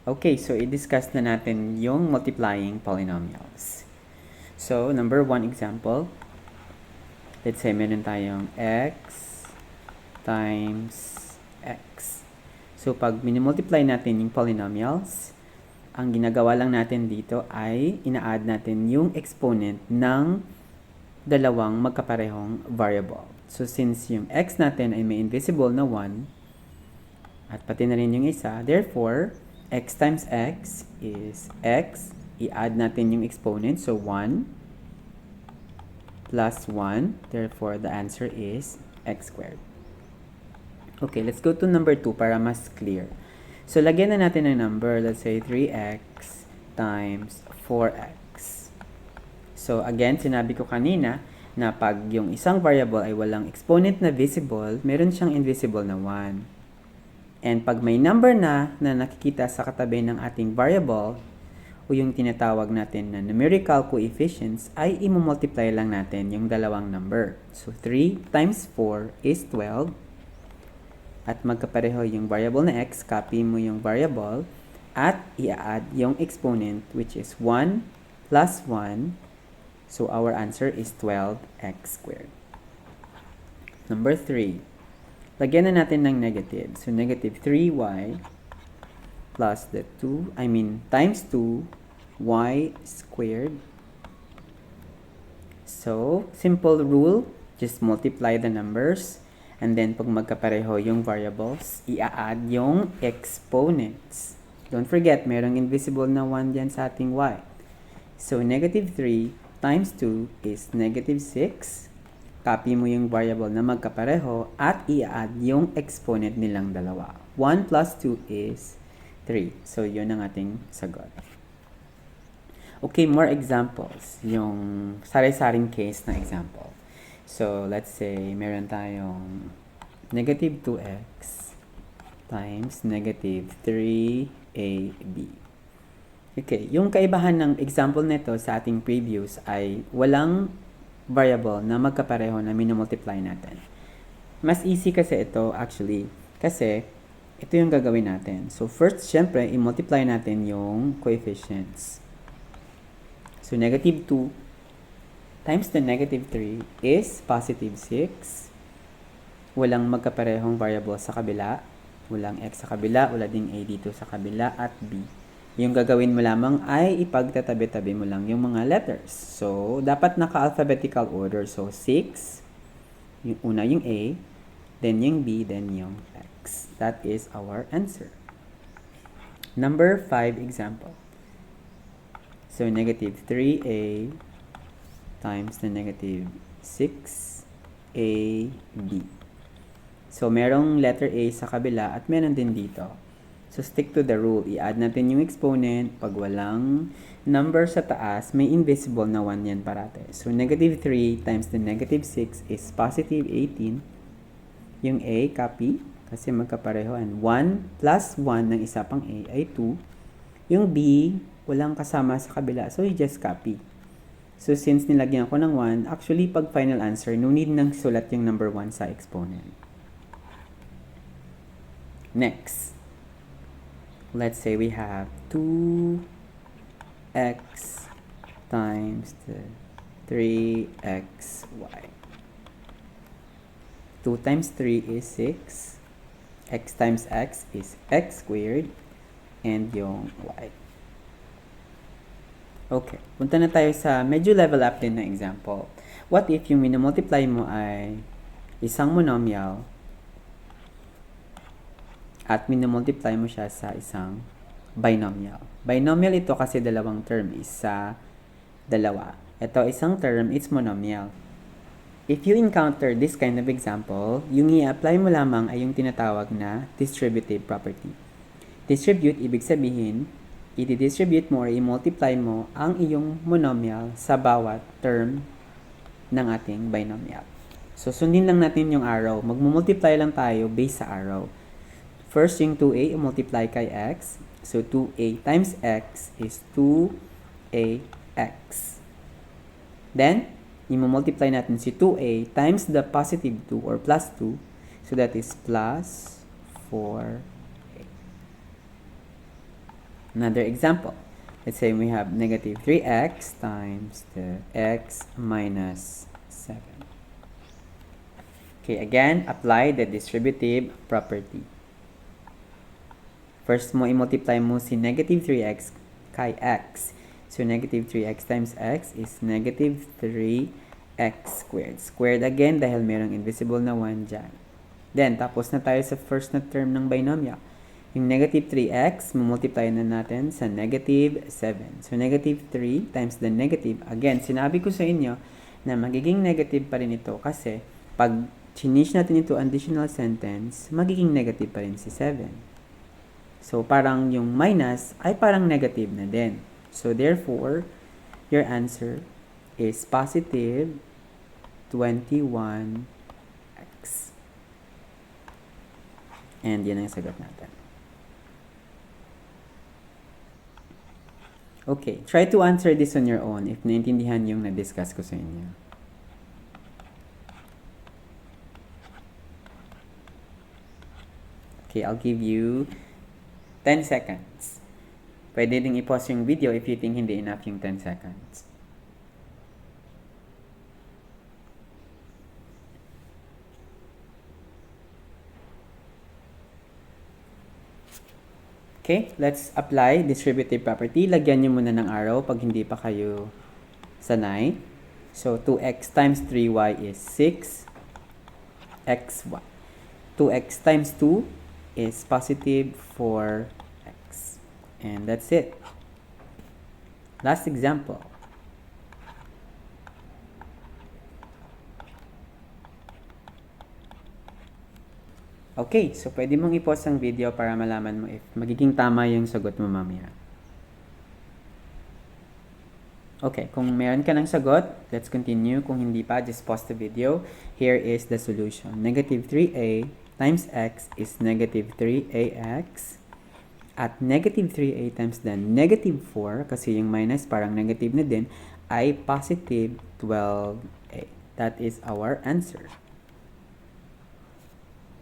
Okay, so i-discuss na natin yung multiplying polynomials. So, number 1 example. Let's say meron tayong x times x. So, pag minimultiply natin yung polynomials, ang ginagawa lang natin dito ay ina-add natin yung exponent ng dalawang magkaparehong variable. So, since yung x natin ay may invisible na 1, at pati na rin yung isa, therefore, x times x is x. I-add natin yung exponent. So, 1 plus 1. Therefore, the answer is x squared. Okay, let's go to number 2 para mas clear. So, lagyan na natin ng number. Let's say 3x times 4x. So, again, sinabi ko kanina na pag yung isang variable ay walang exponent na visible, meron siyang invisible na 1. And pag may number na nakikita sa katabi ng ating variable, o yung tinatawag natin na numerical coefficients, ay imumultiply lang natin yung dalawang number. So, 3 times 4 is 12. At magkapareho yung variable na x, copy mo yung variable, at i-add yung exponent, which is 1 plus 1. So, our answer is 12x squared. Number 3. Lagyan na natin ng negative. So, negative 3y plus the times 2y squared. So, simple rule, just multiply the numbers. And then, pag magkapareho yung variables, i-add yung exponents. Don't forget, merong invisible na 1 dyan sa ating y. So, negative 3 times 2 is negative 6. Copy mo yung variable na magkapareho at i-add yung exponent nilang dalawa. 1 plus 2 is 3. So, yun ang ating sagot. Okay, more examples. Yung sari-saring case na example. So, let's say, meron tayong negative 2x times negative 3ab. Okay, yung kaibahan ng example nito sa ating previous ay walang variable na magkapareho na minumultiply natin. Mas easy kasi ito actually kasi ito yung gagawin natin. So first, syempre, i-multiply natin yung coefficients. So negative 2 times the negative 3 is positive 6. Walang magkaparehong variable sa kabila. Walang x sa kabila, wala ding a dito sa kabila at b. Yung gagawin mo lamang ay ipagtatabi-tabi mo lang yung mga letters. So, dapat naka-alphabetical order. So, 6, yung una yung A, then yung B, then yung X. That is our answer. Number 5 example. So, negative 3A times the negative 6AB. So, merong letter A sa kabila at meron din dito. So, stick to the rule. I-add natin yung exponent. Pag walang number sa taas, may invisible na 1 yan parate. So, negative 3 times the negative 6 is positive 18. Yung A, copy. Kasi magkapareho. And 1 plus 1 ng isa pang A ay 2. Yung B, walang kasama sa kabila. So, you just copy. So, since nilagyan ko ng 1, actually, pag final answer, no need nang sulat yung number 1 sa exponent. Next. Let's say we have 2x times the 3xy. 2 times 3 is 6. X times x is x squared. And yung y. Okay. Punta na tayo sa medyo level up din na example. What if yung minumultiply mo ay isang monomial at minumultiply mo siya sa isang binomial. Binomial ito kasi dalawang term, isa, dalawa. Ito isang term, it's monomial. If you encounter this kind of example, yung i-apply mo lamang ay yung tinatawag na distributive property. Distribute, ibig sabihin, i-distribute mo or i-multiply mo ang iyong monomial sa bawat term ng ating binomial. So, sundin lang natin yung arrow. Magmumultiply lang tayo based sa arrow. First, yung 2a, i-multiply kay x. So, 2a times x is 2ax. Then, i-multiply natin si 2a times the positive 2 or plus 2. So, that is plus 4a. Another example. Let's say we have negative 3x times the x minus 7. Okay, again, apply the distributive property. First mo, i-multiply mo si negative 3x kay x. So, negative 3x times x is negative 3x squared. Squared again dahil merong invisible na 1 dyan. Then, tapos na tayo sa first na term ng binomial. Yung negative 3x, multiply na natin sa negative 7. So, negative 3 times the negative. Again, sinabi ko sa inyo na magiging negative pa rin ito kasi pag change natin ito additional sentence, magiging negative pa rin si 7. So, parang yung minus ay parang negative na din. So, therefore, your answer is positive 21x. And yan ang sagot natin. Okay, try to answer this on your own if naintindihan yung na-discuss ko sa inyo. Okay, I'll give you 10 seconds. Pwede ding i-pause yung video if you think hindi enough yung 10 seconds. Okay, let's apply distributive property. Lagyan nyo muna ng arrow pag hindi pa kayo sanay. So, 2x times 3y is 6xy. 2x times 2 is positive 4x. And that's it. Last example. Okay, so pwede mong i-pause ang video para malaman mo if magiging tama yung sagot mo mamaya. Okay, kung meron ka ng sagot, let's continue. Kung hindi pa, just pause the video. Here is the solution. Negative 3a times x is negative 3ax. At negative 3a times the negative 4, kasi yung minus parang negative na din, ay positive 12a. That is our answer.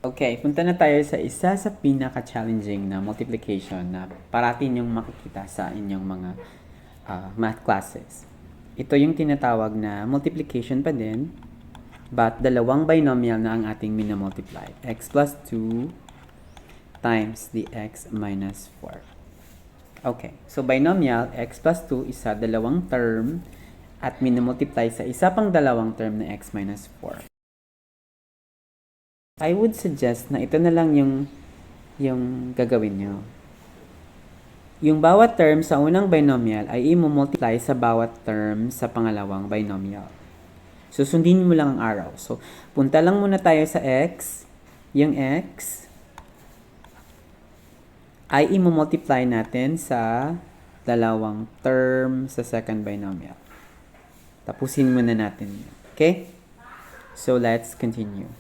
Okay, punta na tayo sa isa sa pinaka-challenging na multiplication na parating yung makikita sa inyong mga math classes. Ito yung tinatawag na multiplication pa din, but dalawang binomial na ang ating minamultiply. X plus 2 times the x minus 4. Okay, so binomial, x plus 2 isa dalawang term at minamultiply sa isa pang dalawang term na x minus 4. I would suggest na ito na lang yung gagawin nyo. Yung bawat term sa unang binomial ay i-multiply sa bawat term sa pangalawang binomial. Susundin mo lang ang arrow. So, punta lang muna tayo sa x. Yung x ay i-multiply natin sa dalawang term sa second binomial. Tapusin muna natin. Okay? So, let's continue.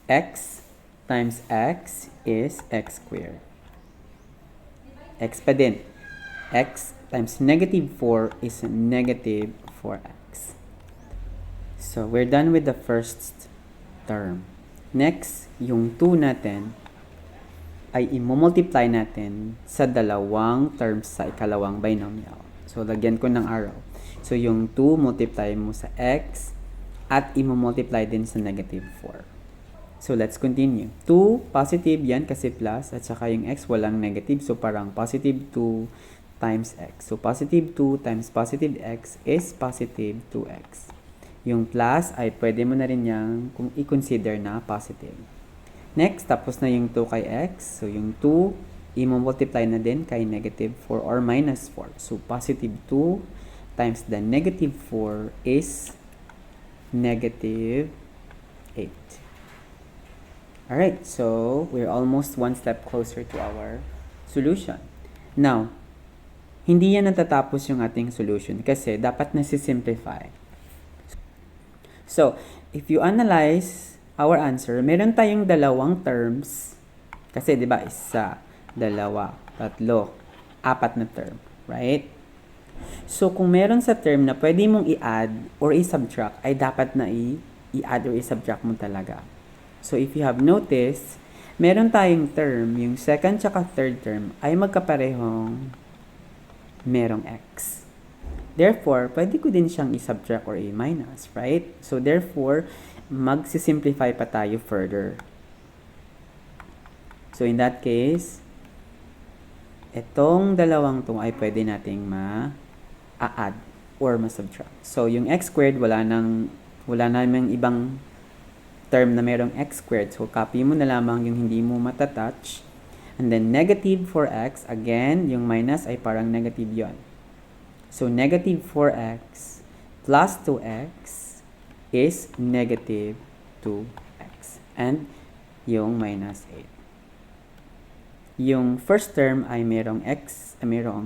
X times x is x squared. X pa din. X times negative 4 is negative 4x. So, we're done with the first term. Next, yung 2 natin ay i-multiply natin sa dalawang terms sa ikalawang binomial. So, lagyan ko ng arrow. So, yung 2 multiply mo sa x at i-multiply din sa negative 4. So, let's continue. 2, positive yan kasi plus at saka yung x walang negative. So, parang positive 2 times x. So, positive 2 times positive x is positive 2x. Yung plus ay pwede mo na rin yang kung i-consider na positive. Next, tapos na yung 2 kay x. So, yung 2, i-multiply na din kay negative 4 or minus 4. So, positive 2 times the negative 4 is negative 8. Alright, so we're almost one step closer to our solution. Now, hindi yan natatapos yung ating solution kasi dapat nasisimplify. So, if you analyze our answer, meron tayong dalawang terms. Kasi, di ba, isa, dalawa, tatlo, apat na term. Right? So, kung meron sa term na pwede mong i-add or i-subtract, ay dapat na i-add or i-subtract mo talaga. So, if you have noticed, meron tayong term, yung second tsaka third term ay magkaparehong merong x. Therefore, pwede ko din siyang i-subtract or i-minus, right? So, therefore, magsisimplify pa tayo further. So, in that case, itong dalawang to ay pwede nating ma-add or ma-subtract. So, yung x squared, wala namang ibang term na merong x squared. So, copy mo na lamang yung hindi mo matatouch. And then, negative 4x, again, yung minus ay parang negative yon. So, negative 4x plus 2x is negative 2x. And yung minus 8. Yung first term ay merong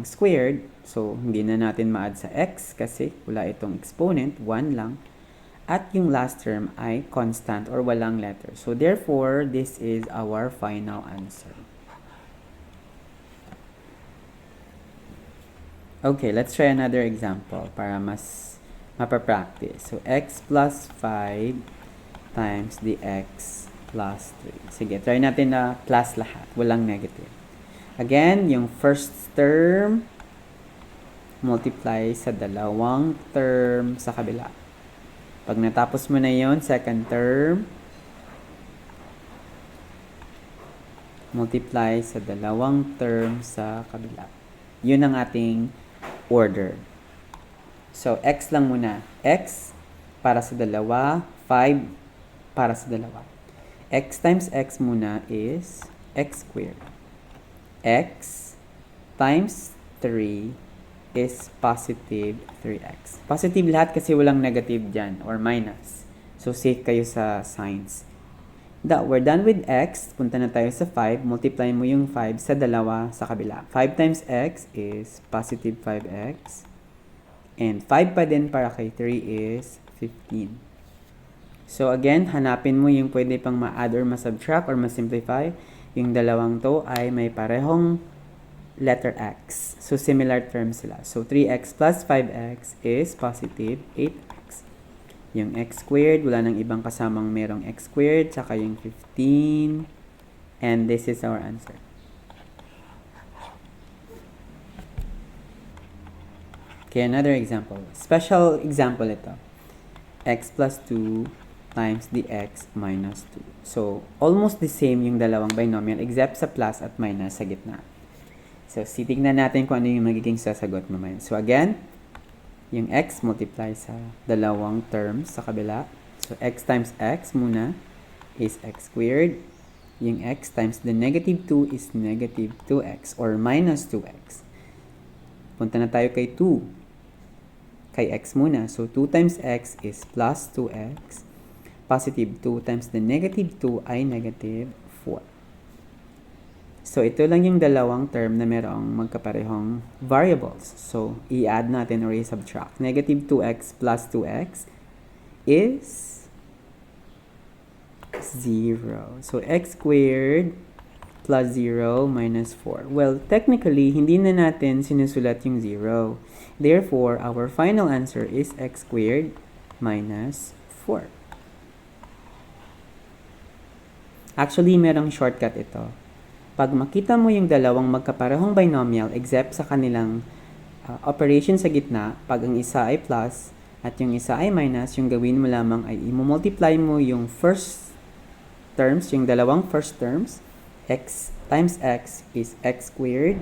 squared. So, hindi na natin ma-add sa x kasi wala itong exponent, 1 lang. At yung last term ay constant or walang letter. So, therefore, this is our final answer. Okay, let's try another example para mas mapapractice. So, x plus 5 times dx plus 3. Sige, try natin na plus lahat. Walang negative. Again, yung first term multiply sa dalawang term sa kabila. Pag natapos mo na yon, second term multiply sa dalawang term sa kabila. Yun ang ating order. So, x lang muna. X para sa dalawa, 5 para sa dalawa. X times x muna is x squared. X times 3 is positive 3x. Positive lahat kasi walang negative dyan or minus. So, safe kayo sa signs. We're done with x. Punta na tayo sa 5. Multiply mo yung 5 sa dalawa sa kabila. 5 times x is positive 5x. And 5 pa din para kay 3 is 15. So again, hanapin mo yung pwede pang ma-add or ma-subtract or ma-simplify. Yung dalawang to ay may parehong letter x. So similar terms sila. So 3x plus 5x is positive 8x. Yung x squared, wala nang ibang kasamang merong x squared, tsaka yung 15. And this is our answer. Okay, another example. Special example ito. X plus 2 times dx minus 2. So, almost the same yung dalawang binomial except sa plus at minus sa gitna. So, titignan natin kung ano yung magiging sasagot mamaya. So, again, yung x multiply sa dalawang terms sa kabila. So, x times x muna is x squared. Yung x times the negative 2 is negative 2x or minus 2x. Punta na tayo kay 2. Kay x muna. So, 2 times x is plus 2x. Positive 2 times the negative 2 ay negative 4. So, ito lang yung dalawang term na merong magkaparehong variables. So, i-add natin or i-subtract. Negative 2x plus 2x is 0. So, x squared plus 0 minus 4. Well, technically, hindi na natin sinusulat yung 0. Therefore, our final answer is x squared minus 4. Actually, merong shortcut ito. Pag makita mo yung dalawang magkaparehong binomial except sa kanilang operation sa gitna, pag ang isa ay plus at yung isa ay minus, yung gawin mo lamang ay i-multiply mo yung first terms, yung dalawang first terms. X times x is x squared.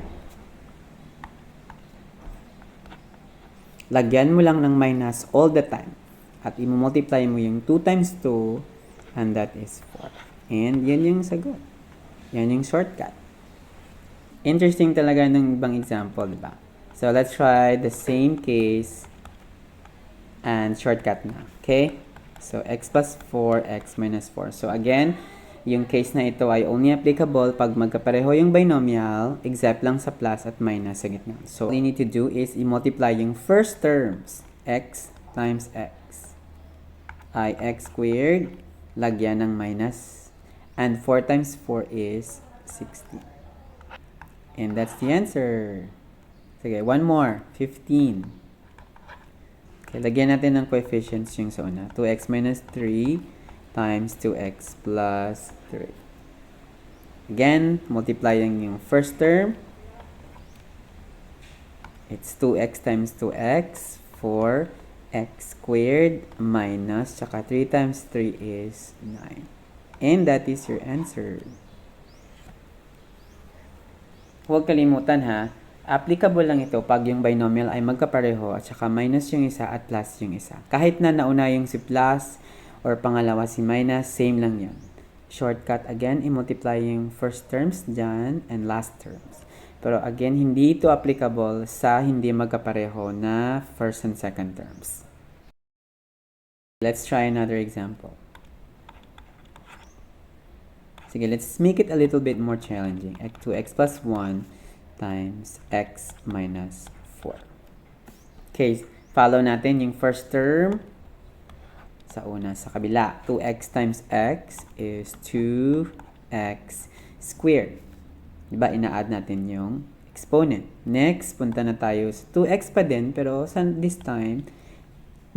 Lagyan mo lang ng minus all the time. At i-multiply mo yung 2 times 2 and that is 4. And yan yung sagot. Yan yung shortcut. Interesting talaga ng ibang example, diba? So, let's try the same case and shortcut na. Okay? So, x plus 4, x minus 4. So, again, yung case na ito ay only applicable pag magkapareho yung binomial except lang sa plus at minus sa gitna. So, all you need to do is i-multiply yung first terms. X times x ay x squared. Lagyan ng minus. And 4 times 4 is 60. And that's the answer. Sige, one more. 15. Okay, lagyan natin ng coefficients yung sa una. 2x minus 3 times 2x plus 3. Again, multiplying yung first term. It's 2x times 2x, 4x squared minus, tsaka 3 times 3 is 9. And that is your answer. Huwag kalimutan ha, applicable lang ito pag yung binomial ay magkapareho at saka minus yung isa at plus yung isa. Kahit na nauna yung si plus or pangalawa si minus, same lang yan. Shortcut again, i-multiply yung first terms dyan and last terms. Pero again, hindi ito applicable sa hindi magkapareho na first and second terms. Let's try another example. Sige, let's make it a little bit more challenging. 2x plus 1 times x minus 4. Okay, follow natin yung first term sa una, sa kabila. 2x times x is 2x squared. Diba, ina-add natin yung exponent. Next, punta na tayo sa 2x pa din, pero this time,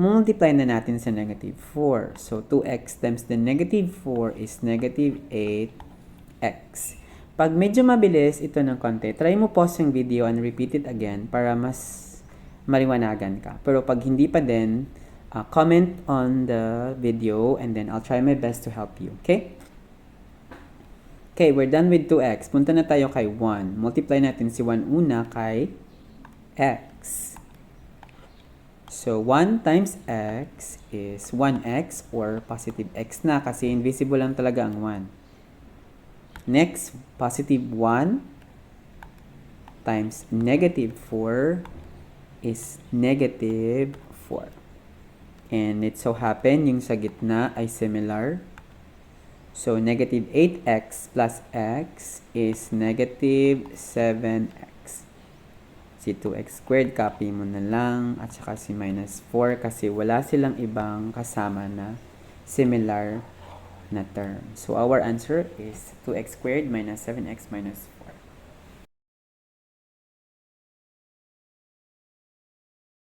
multiply na natin sa negative 4. So, 2x times the negative 4 is negative 8x. Pag medyo mabilis ito ng konti, try mo pause yung video and repeat it again para mas maliwanagan ka. Pero pag hindi pa din, comment on the video and then I'll try my best to help you. Okay? Okay, we're done with 2x. Punta na tayo kay 1. Multiply natin si 1 una kay x. So, 1 times x is 1x or positive x na kasi invisible lang talaga ang 1. Next, positive 1 times negative 4 is negative 4. And it so happen yung sa gitna ay similar. So, negative 8x plus x is negative 7x. Si 2x squared, copy mo na lang. At saka si minus 4 kasi wala silang ibang kasama na similar na term. So, our answer is 2x squared minus 7x minus 4.